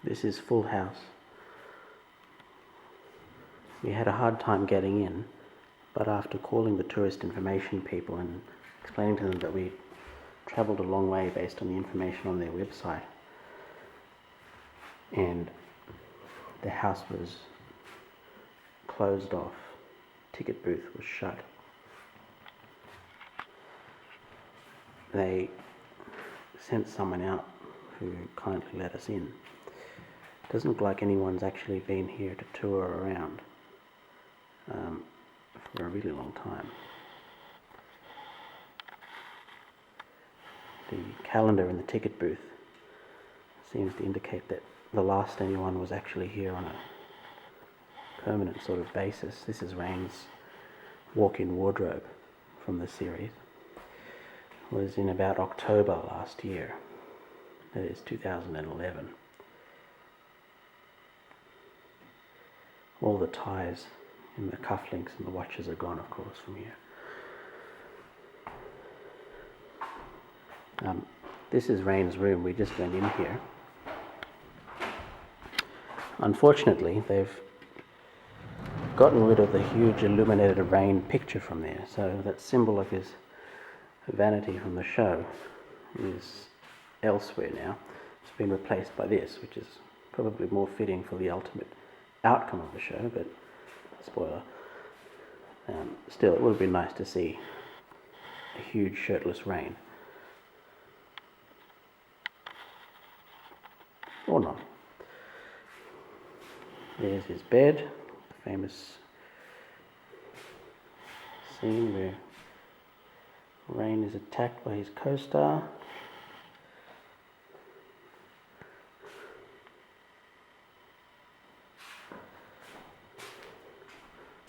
This is Full House. We had a hard time getting in, but after calling the tourist information people and explaining to them that we travelled a long way based on the information on their website, and the house was closed off, ticket booth was shut, they sent someone out who kindly let us in. It doesn't look like anyone's actually been here to tour around for a really long time. The calendar in the ticket booth seems to indicate that the last anyone was actually here on a permanent sort of basis. This is Rain's walk-in wardrobe from the series. It was in about October last year. That is 2011. All the ties and the cufflinks and the watches are gone, of course, from here. This is Rain's room. We just went in here. Unfortunately, they've gotten rid of the huge illuminated Rain picture from there, so that symbol of his vanity from the show is elsewhere now. It's been replaced by this, which is probably more fitting for the ultimate outcome of the show, but spoiler. Still, it would have been nice to see a huge shirtless Rain. Or not. There's his bed, the famous scene where Rain is attacked by his co-star.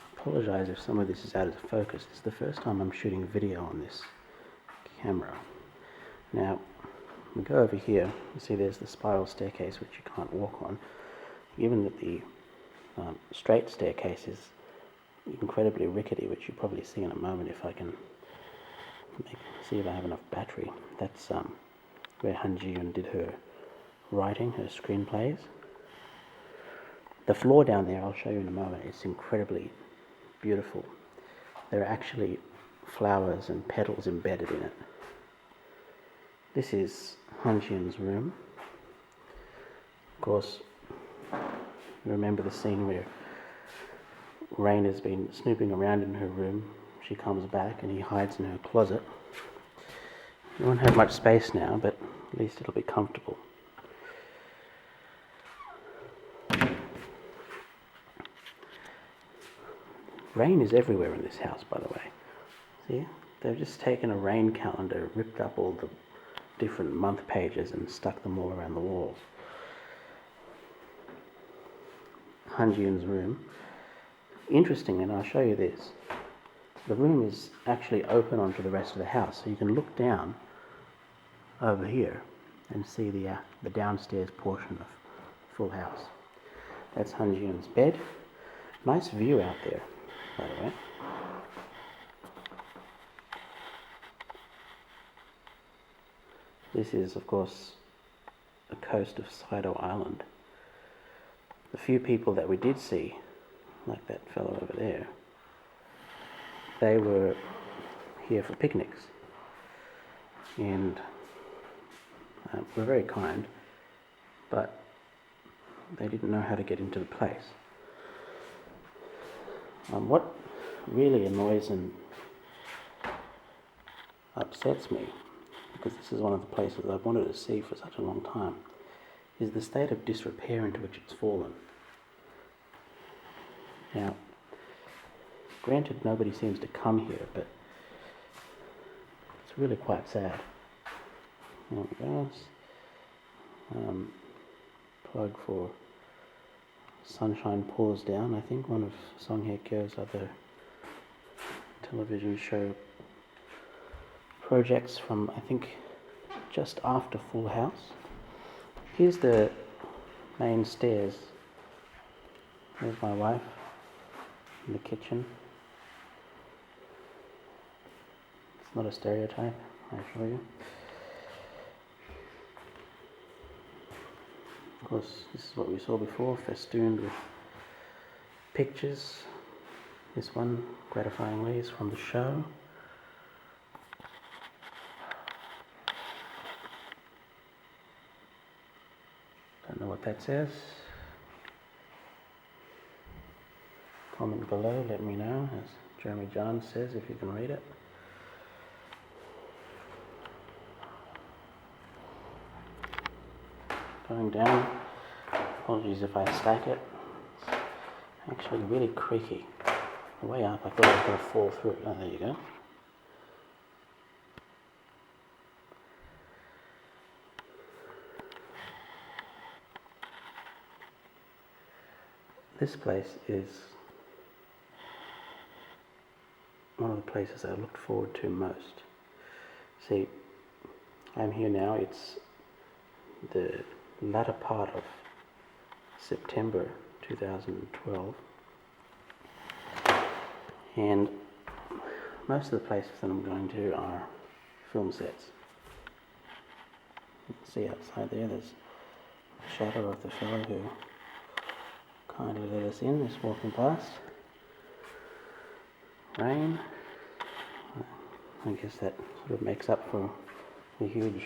I apologise if some of this is out of focus. This is the first time I'm shooting video on this camera. Now, we go over here, you see there's the spiral staircase which you can't walk on. Given that the straight staircase is incredibly rickety, which you'll probably see in a moment if I can see if I have enough battery. That's where Han Ji-eun did her writing, her screenplays. The floor down there, I'll show you in a moment, it's incredibly beautiful. There are actually flowers and petals embedded in it. This is Han Ji-eun's room. Of course, you remember the scene where Rain has been snooping around in her room. She comes back and he hides in her closet. You won't have much space now, but at least it'll be comfortable. Rain is everywhere in this house, by the way. See? They've just taken a Rain calendar, ripped up all the different month pages and stuck them all around the walls. Han Ji-eun's room. Interesting, and I'll show you this. The room is actually open onto the rest of the house, so you can look down over here and see the downstairs portion of Full House. That's Han Ji-eun's bed. Nice view out there, by the way. This is, of course, the coast of Saido Island. The few people that we did see, like that fellow over there, they were here for picnics and were very kind, but they didn't know how to get into the place. What really annoys and upsets me, because this is one of the places I've wanted to see for such a long time, is the state of disrepair into which it's fallen. Now, granted, nobody seems to come here, but it's really quite sad. There we go. Plug for Sunshine Pours Down, I think, one of Song Hye-kyo's other television show projects from, I think, just after Full House. Here's the main stairs. There's my wife in the kitchen. It's not a stereotype, I assure you. Of course, this is what we saw before, festooned with pictures. This one, gratifyingly, is from the show. Don't know what that says. Comment below, let me know, as Jeremy John says, if you can read it. Going down, apologies if I stack it, it's actually really creaky. The way up, I thought I was going to fall through it. Oh, there you go. This place is one of the places I looked forward to most. See, I'm here now, it's the latter part of September 2012, and most of the places that I'm going to are film sets. You can see outside there, there's a shadow of the fellow who kindly let us in, just walking past. Rain. I guess that sort of makes up for the huge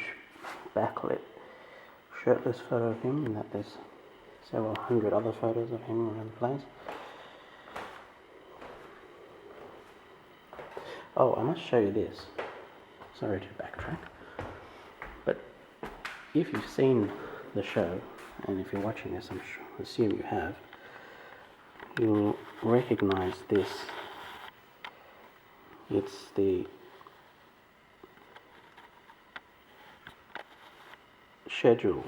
backlit shirtless photo of him, and that there's several hundred other photos of him around the place. Oh, I must show you this. Sorry to backtrack, but if you've seen the show, and if you're watching this, I assume you have, you'll recognize this. It's the schedule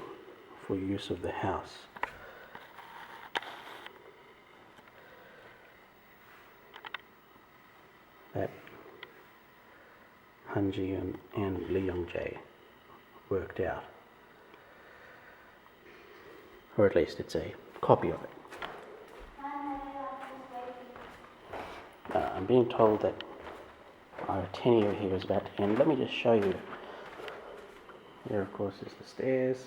for use of the house. That Hanji and Lee Young-jae worked out. Or at least it's a copy of it. I'm being told that our tenure here is about to end. Let me just show you. There, of course, is the stairs.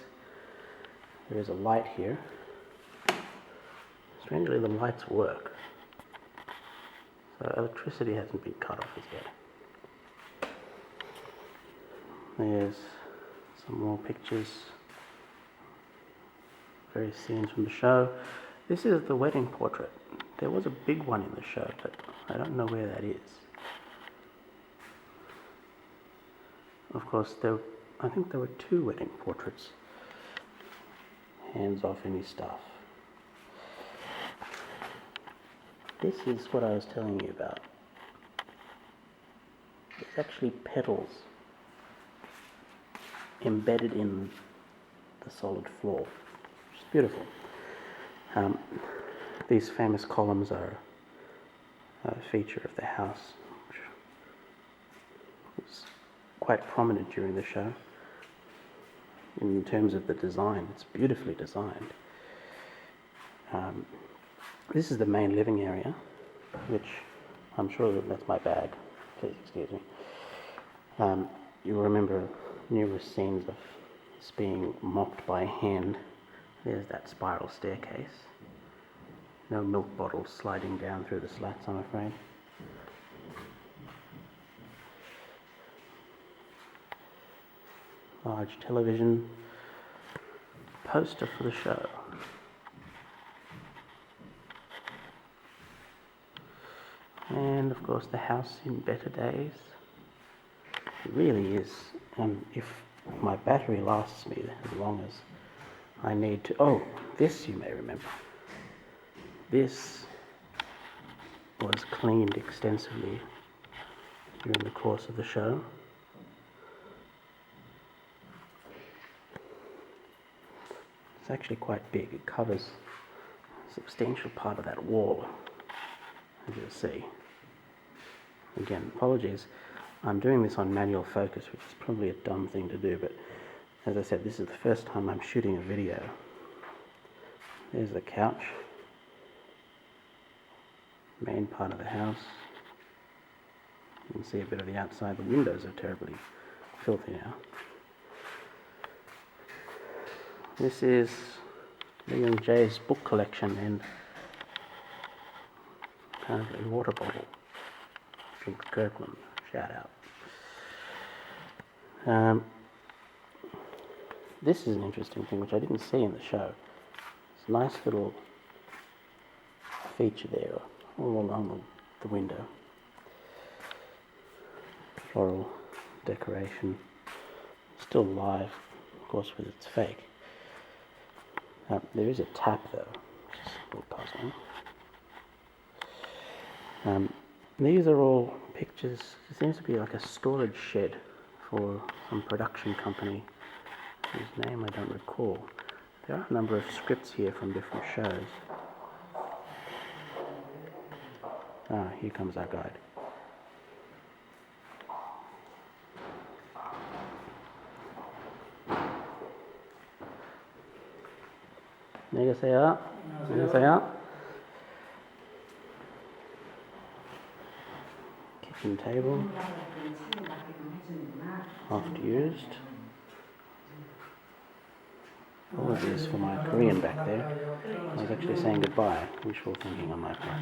There is a light here. Strangely, the lights work. So electricity hasn't been cut off as yet. There's some more pictures. Various scenes from the show. This is the wedding portrait. There was a big one in the show, but I don't know where that is. Of course, I think there were 2 wedding portraits. Hands off any stuff. This is what I was telling you about. There's actually petals embedded in the solid floor, which is beautiful. These famous columns are a feature of the house, which was quite prominent during the show. In terms of the design, it's beautifully designed. This is the main living area, which I'm sure that's my bag. Please excuse me. You'll remember numerous scenes of this being mopped by hand. There's that spiral staircase. No milk bottles sliding down through the slats, I'm afraid. Large television, poster for the show. And of course the house in better days. It really is, if my battery lasts me as long as I need to. Oh, this you may remember. This was cleaned extensively during the course of the show. It's actually quite big. It covers a substantial part of that wall, as you'll see. Again, apologies. I'm doing this on manual focus, which is probably a dumb thing to do, but as I said, this is the first time I'm shooting a video. There's the couch. Main part of the house. You can see a bit of the outside. The windows are terribly filthy now. This is Lee and Jay's book collection and apparently water bottle. From Kirkland, shout out. This is an interesting thing which I didn't see in the show. It's a nice little feature there all along the window. Floral decoration. Still live, of course, with its fake. There is a tap though, which is a little puzzling. These are all pictures. It seems to be like a storage shed for some production company whose name I don't recall. There are a number of scripts here from different shows. Here comes our guide. 안녕하세요. 안녕하세요. Kitchen table. Oft used. All of this for my Korean back there. I was actually saying goodbye, wishful thinking on my part.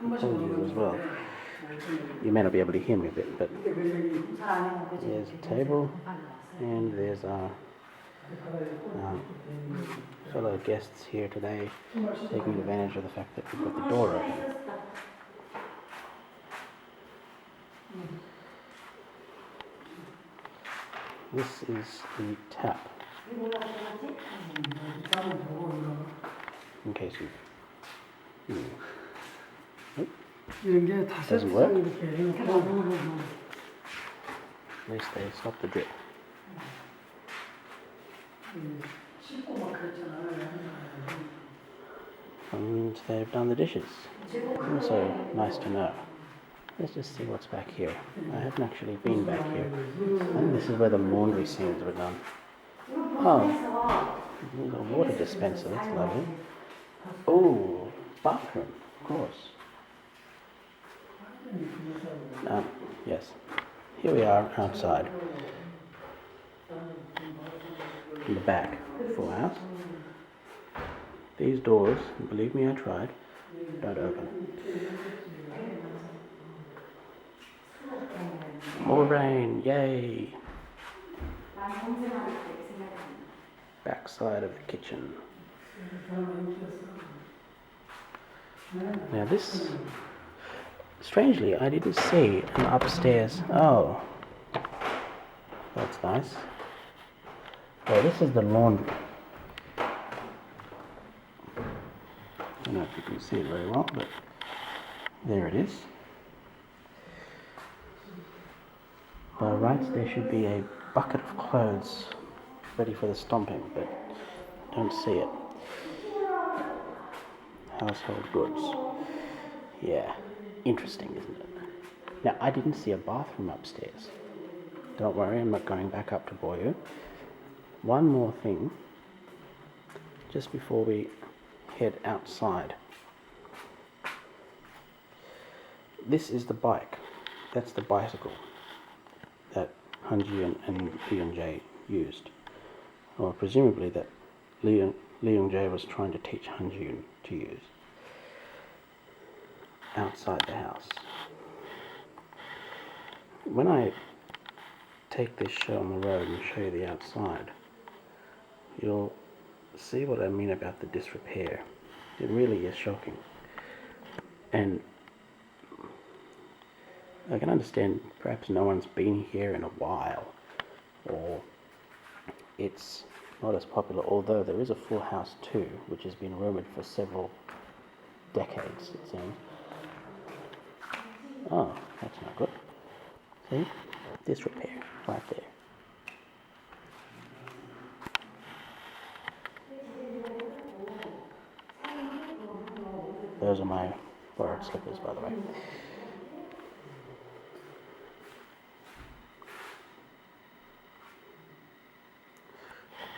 Apologies as well. You may not be able to hear me a bit, but there's a table and there's our fellow guests here today taking advantage of the fact that we've got the door open. This is the tap. In case you doesn't work. At least they stop the drip. And they've done the dishes. Also nice to know. Let's just see what's back here. I haven't actually been back here. I think this is where the laundry scenes were done. Oh, there's a water dispenser, that's lovely. Oh, bathroom, of course. Yes, here we are outside. In the back, full house. These doors, believe me I tried, don't open. More rain, yay! Backside of the kitchen. Now this, strangely, I didn't see an upstairs. Oh, that's nice. Oh, this is the laundry. I don't know if you can see it very well, but there it is. By rights, there should be a bucket of clothes ready for the stomping, but I don't see it. Household goods. Yeah, interesting, isn't it? Now, I didn't see a bathroom upstairs. Don't worry, I'm not going back up to bore you. One more thing, just before we head outside. This is the bike. That's the bicycle that Hanji and Lee-Young-jae used. Or presumably that Lee-Young-jae was trying to teach Hanji to use outside the house. When I take this show on the road and show you the outside, you'll see what I mean about the disrepair. It really is shocking. And I can understand perhaps no one's been here in a while, or it's not as popular, although there is a Full House 2, which has been rumoured for several decades, it seems. Oh, that's not good. See? Disrepair, right there. Those are my borrowed slippers, by the way.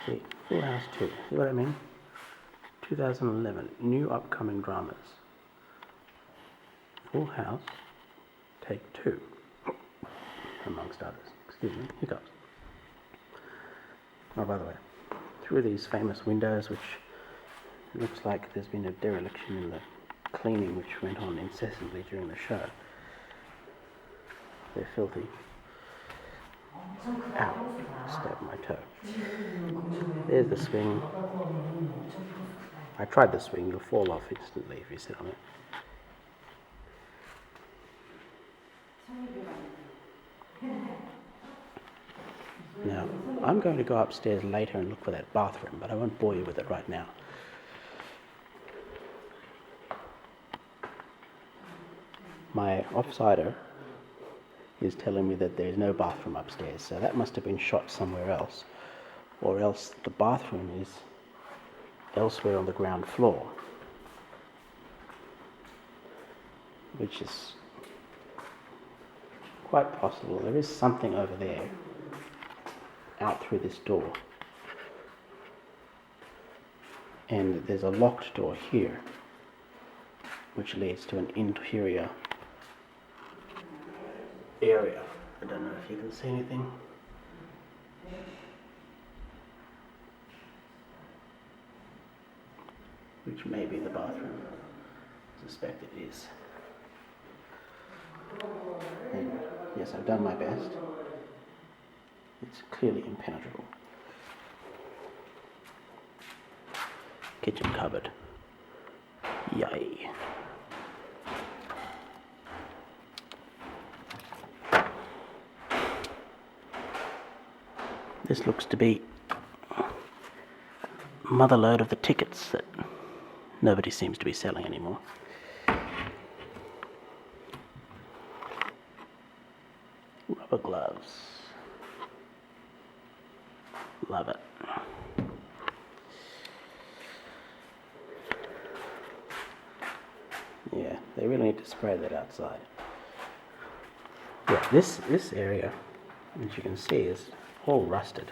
See, Full House 2. See what I mean? 2011. New upcoming dramas. Full House, Take 2. Amongst others. Excuse me, hiccups. Oh, by the way, through these famous windows, which looks like there's been a dereliction in the cleaning which went on incessantly during the show. They're filthy. Ow, stabbed my toe. There's the swing. I tried the swing, you'll fall off instantly if you sit on it. Now, I'm going to go upstairs later and look for that bathroom, but I won't bore you with it right now. My offsider is telling me that there's no bathroom upstairs, so that must have been shot somewhere else, or else the bathroom is elsewhere on the ground floor, which is quite possible. There is something over there out through this door, and there's a locked door here which leads to an interior area. I don't know if you can see anything. Which may be the bathroom. I suspect it is. And yes, I've done my best. It's clearly impenetrable. Kitchen cupboard. Yay. This looks to be motherload of the tickets that nobody seems to be selling anymore. Rubber gloves. Love it. Yeah, they really need to spray that outside. Yeah, this area, as you can see, is all rusted.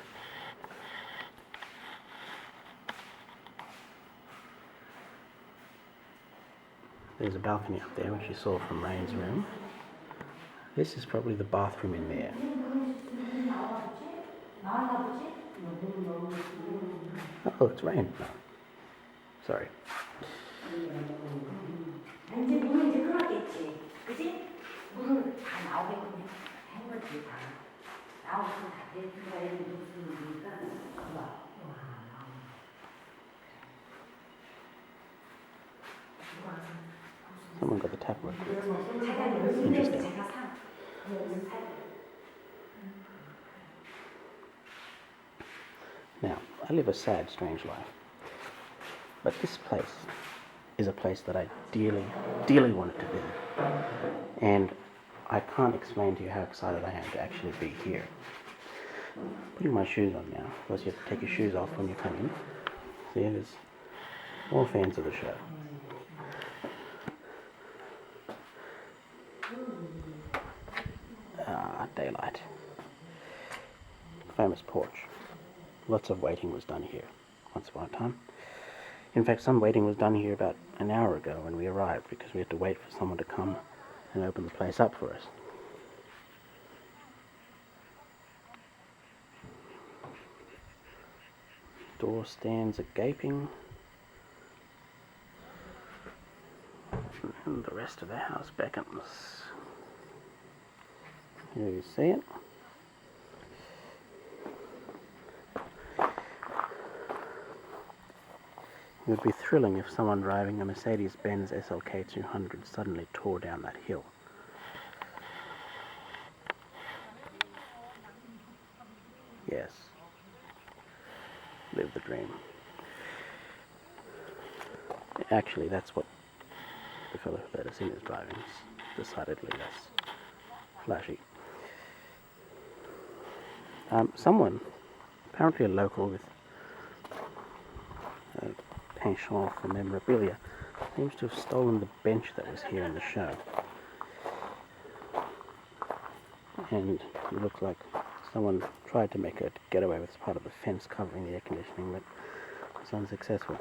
There's a balcony up there, which you saw from Rain's room. This is probably the bathroom in there. Oh, it's Rain. No. Sorry. 이제 물은 이제 끓었겠지, 그지? 물은 다 나오게끔 한 거지 다. 나오고 다 됐으니까 애들 녹수니까 좋아. Someone got the tap working. Interesting. Now, I live a sad, strange life. But this place is a place that I dearly, dearly wanted to visit. And I can't explain to you how excited I am to actually be here. Putting my shoes on now. Of course, you have to take your shoes off when you come in. See, there's all fans of the show. Daylight. Famous porch. Lots of waiting was done here once upon a time. In fact, some waiting was done here about an hour ago when we arrived, because we had to wait for someone to come and open the place up for us. Door stands are gaping, and the rest of the house beckons. Here you see it. It would be thrilling if someone driving a Mercedes-Benz SLK 200 suddenly tore down that hill. Yes. Live the dream. Actually, that's what the fellow who let us in is driving. It's decidedly less flashy. Someone, apparently a local with a penchant for memorabilia, seems to have stolen the bench that was here in the show. And it looks like someone tried to make a getaway with part of the fence covering the air conditioning, but was unsuccessful.